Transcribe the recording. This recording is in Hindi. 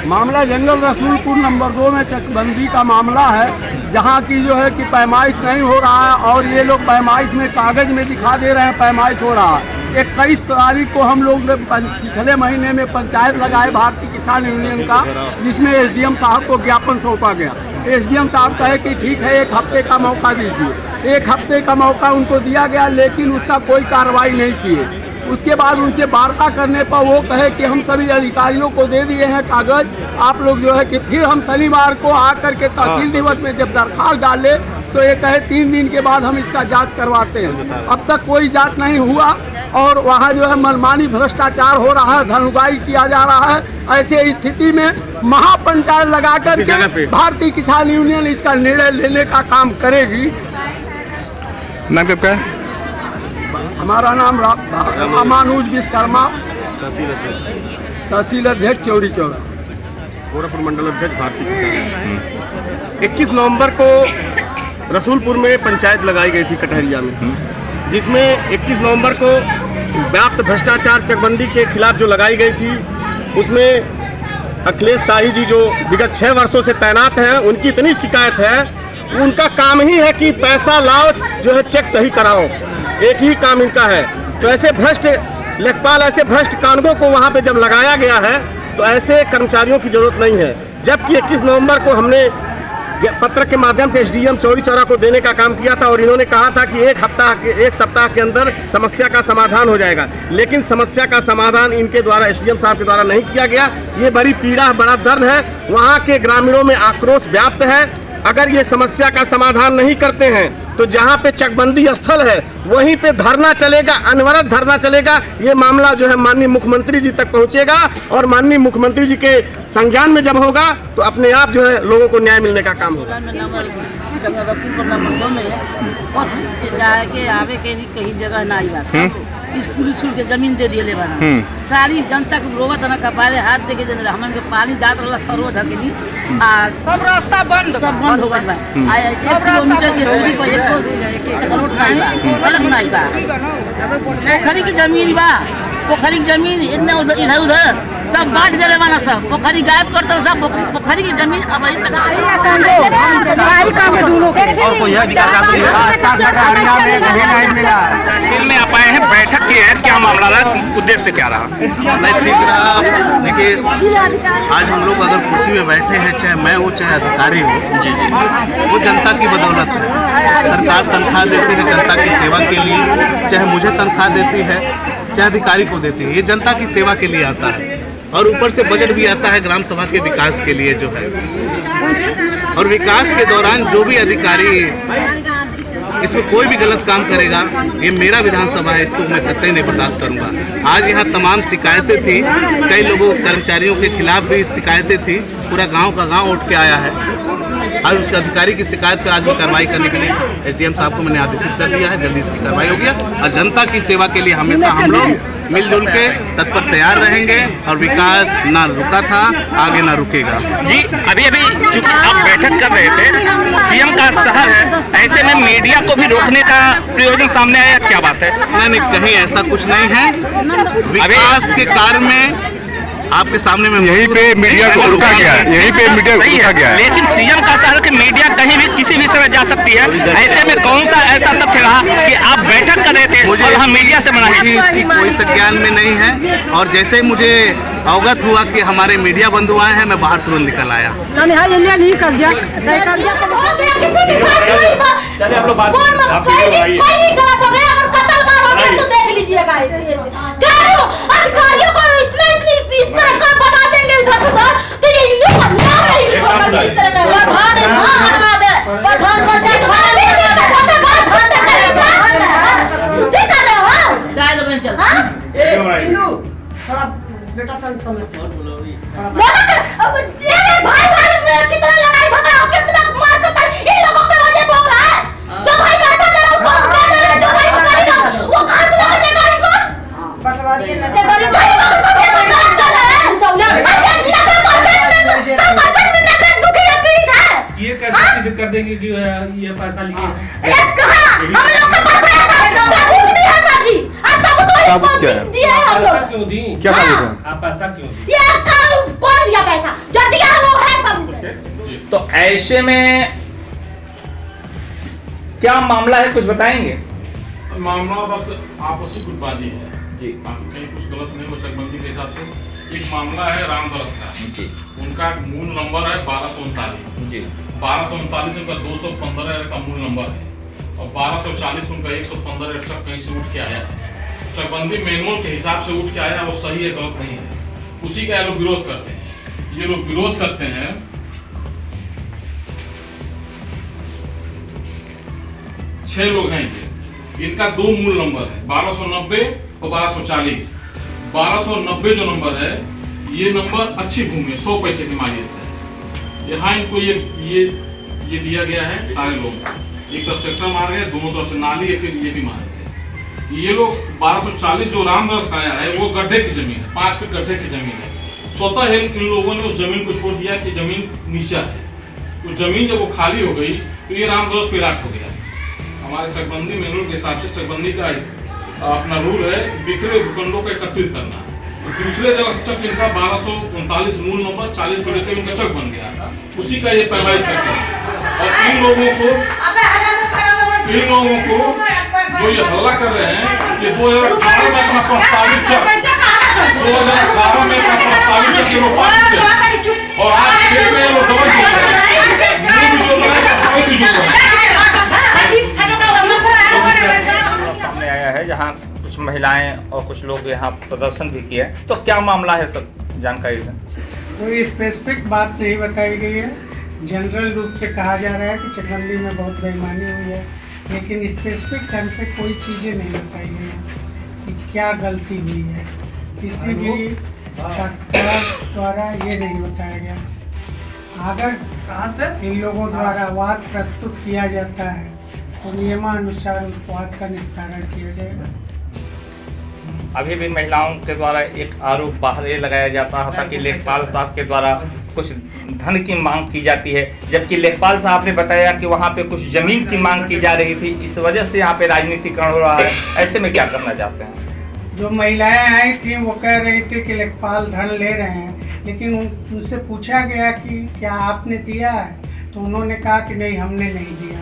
मामला जंगल रसूलपुर नंबर 2 में चकबंदी का मामला है, जहां की जो है कि पैमाइश नहीं हो रहा है और ये लोग पैमाइश में कागज में दिखा दे रहे हैं पैमाइश हो रहा है। 21 तारीख को हम लोग पिछले महीने में पंचायत लगाए भारतीय किसान यूनियन का, जिसमें एसडीएम साहब को ज्ञापन सौंपा गया। एसडीएम साहब कहे कि ठीक है 1 हफ्ते का मौका दीजिए। 1 हफ्ते का मौका उनको दिया गया, लेकिन उसका कोई कार्रवाई नहीं किए। उसके बाद उनसे वार्ता करने पर वो कहे कि हम सभी अधिकारियों को दे दिए हैं कागज, आप लोग जो है कि फिर हम शनिवार को आकर के तहसील दिवस में जब दरखास्त डाले तो ये कहे 3 दिन के बाद हम इसका जांच करवाते हैं। अब तक कोई जांच नहीं हुआ और वहाँ जो है मनमानी भ्रष्टाचार हो रहा है, धन किया जा रहा है। ऐसे स्थिति में महापंचायत लगा कर के भारतीय किसान यूनियन इसका निर्णय लेने का काम करेगी। नाम क्या है? हमारा नाम रामानुज विश्वकर्मा, तहसील अध्यक्ष चौरी चौरा, गोरखपुर मंडल अध्यक्ष भारतीय किसान। 21 नवंबर को रसूलपुर में पंचायत लगाई गई थी कटहरिया में, जिसमें 21 नवंबर को व्याप्त भ्रष्टाचार चकबंदी के खिलाफ जो लगाई गई थी, उसमें अखिलेश शाही जी जो विगत 6 वर्षों से तैनात हैं, उनकी इतनी शिकायत है, उनका काम ही है कि पैसा लाओ जो है चेक सही कराओ, एक ही काम इनका है। तो ऐसे भ्रष्ट लेखपाल, ऐसे भ्रष्ट कानूनों को वहाँ पे जब लगाया गया है तो ऐसे कर्मचारियों की जरूरत नहीं है। जबकि 21 नवंबर को हमने पत्र के माध्यम से एसडीएम चौरी चौरा को देने का काम किया था और इन्होंने कहा था कि 1 सप्ताह के अंदर समस्या का समाधान हो जाएगा, लेकिन समस्या का समाधान इनके द्वारा एसडीएम साहब के द्वारा नहीं किया गया। ये बड़ी पीड़ा, बड़ा दर्द है, वहाँ के ग्रामीणों में आक्रोश व्याप्त है। अगर ये समस्या का समाधान नहीं करते हैं तो जहाँ पे चकबंदी स्थल है वहीं पे धरना चलेगा, अनवरत धरना चलेगा। ये मामला जो है माननीय मुख्यमंत्री जी तक पहुँचेगा और माननीय मुख्यमंत्री जी के संज्ञान में जब होगा तो अपने आप जो है लोगों को न्याय मिलने का काम होगा। रसूलपुर नंबर 2 में बस जाए के आवे के कहीं जगह ना आई बात, स्कूल के जमीन दे दिए बना, सारी जनता को रोवत न कपारे हाथ दे के हमन के पानी जात रहला फरो धकेली आ सब रास्ता बंद, सब बंद हो गइल बा। 1 किलोमीटर के दूरी पर एक रोड नहीं बा, सड़क नहीं बा, पोखरी की जमीन बा, पोखरी की जमीन इधर उधर सब बांट देले बना, सब पोखरी गायब करते सब पोखरी की जमीन। अब और कोई है विकास तहसील में आप आए हैं, बैठक की है, क्या मामला रहा, उद्देश्य क्या रहा? नहीं ठीक रहा। देखिए आज हम लोग अगर कुर्सी में बैठे हैं, चाहे मैं हूँ चाहे अधिकारी हूँ, जी वो जनता की बदौलत है। सरकार तनख्वाह देती है जनता की सेवा के लिए, चाहे मुझे तनख्वाह देती है चाहे अधिकारी को देती है, ये जनता की सेवा के लिए आता है। और ऊपर से बजट भी आता है ग्राम सभा के विकास के लिए जो है, और विकास के दौरान जो भी अधिकारी इसमें कोई भी गलत काम करेगा, ये मेरा विधानसभा है, इसको मैं कतई नहीं बर्दाश्त करूंगा। आज यहाँ तमाम शिकायतें थी, कई लोगों कर्मचारियों के खिलाफ भी शिकायतें थी, पूरा गांव का गांव उठ के आया है। आज उस अधिकारी की शिकायत पर आज भी कार्रवाई करने के लिए एसडीएम साहब को मैंने आदेशित कर दिया है, जल्दी इसकी कार्रवाई होगी और जनता की सेवा के लिए हमेशा हम लोग मिलजुल के तत्पर तैयार रहेंगे और विकास ना रुका था, आगे ना रुकेगा। जी अभी चूंकि आप बैठक कर रहे थे, सीएम का शहर है, ऐसे में मीडिया को भी रोकने का प्रयोजन सामने आया, क्या बात है? नहीं, कहीं ऐसा कुछ नहीं है। विकास के कार्य में आपके सामने में यहीं पे मीडिया को रोका गया है, यहीं पे मीडिया को रोका गया है। लेकिन सीएम का शहर की मीडिया कहीं भी किसी भी समय जा सकती है, ऐसे में कौन सा ऐसा तथ्य रहा कि आप बैठक कर रहे थे और हम मीडिया से बना? इसकी कोई संज्ञान में नहीं है, और जैसे ही मुझे अवगत हुआ कि हमारे मीडिया बंधु आए हैं, मैं बाहर तुरंत निकल आया। ये कैसे सिद्ध कर देंगे कि ये पैसा लिए? साबुत क्या है? पैसा क्यों दी? क्या साबुत है? आप पैसा क्यों दी? ये कौन दिया पैसा? ऐसे में क्या मामला है, कुछ बताएंगे? मामला बस आपसी गुटबाजी है जी बाकी कहीं कुछ गलत नहीं हो चकबंदी के हिसाब से। एक मामला है रामदरस का जी उनका मूल नंबर है 1239 जी 1239 उनका 215 का मूल नंबर है और 1240 उनका 115 ट्रक कहीं से उठ के आया है। चकबंदी मैनुअल के हिसाब से उठ के आया, वो सही है गलत नहीं है, उसी का ये लोग विरोध करते हैं। ये लोग विरोध करते हैं छह लोग हैं इनका दो मूल नंबर है 1290 और 1240। 1290 जो नंबर है ये नंबर अच्छी भूमि 100 पैसे की मालियत है। यहाँ इनको ये दिया गया है। सारे लोग एक तरफ सेक्टर मार गए, दोनों तरफ से नाली है, फिर ये भी मार गए। ये लोग 1240 जो रामदरस का आया है वो गड्ढे की जमीन है, 5 फीट गड्ढे की जमीन है। स्वतः इन लोगों ने उस जमीन को छोड़ दिया कि जमीन नीचा है। तो जमीन जब वो खाली हो गई तो ये रामदरस को इलाट हो गया। हमारे चकबंदी मैनुअल के हिसाब से चकबंदी का अपना रूल है बिखरे भूखंडों को एकत्रित करना। तो दूसरे जगह से चक इनका 1239 मूल नंबर 40 को लेकर इनका चक बन गया, उसी का ये पैमाइश करते हैं। और इन लोगों को जो ये हल्ला कर रहे हैं कि 2018 में अपना प्रस्तावित चक 2018 में अपना प्रस्तावित चक ये लोग पास किए और आज खेल में ये लोग डबल जीत रहे हैं। सामने आया है जहाँ कुछ महिलाएं और कुछ लोग यहाँ प्रदर्शन भी किए, तो क्या मामला है सब जानकारी दें। कोई स्पेसिफिक बात नहीं बताई गई है, जनरल रूप से कहा जा रहा है कि चकबंदी में बहुत बेईमानी हुई है, लेकिन स्पेसिफिक ढंग से कोई चीज़ें नहीं बताई गई हैं कि क्या गलती हुई है। किसी भी पत्रकार द्वारा ये नहीं बताया गया। अगर इन लोगों द्वारा वाद प्रस्तुत किया जाता है तो नियमानुसार उस वाद का निस्तारण किया जाएगा। अभी भी महिलाओं के द्वारा एक आरोप बाहर ये लगाया जाता था कि लेखपाल साहब के द्वारा कुछ धन की मांग की जाती है, जबकि लेखपाल साहब ने बताया कि वहाँ पे कुछ जमीन की मांग की जा रही थी, इस वजह से यहाँ पे राजनीतिकरण हो रहा है। ऐसे में क्या करना चाहते हैं? जो महिलाएं आई थी वो कह रही थी कि लेखपाल धन ले रहे हैं, लेकिन उनसे पूछा गया कि क्या आपने दिया है, तो उन्होंने कहा कि नहीं, हमने नहीं दिया।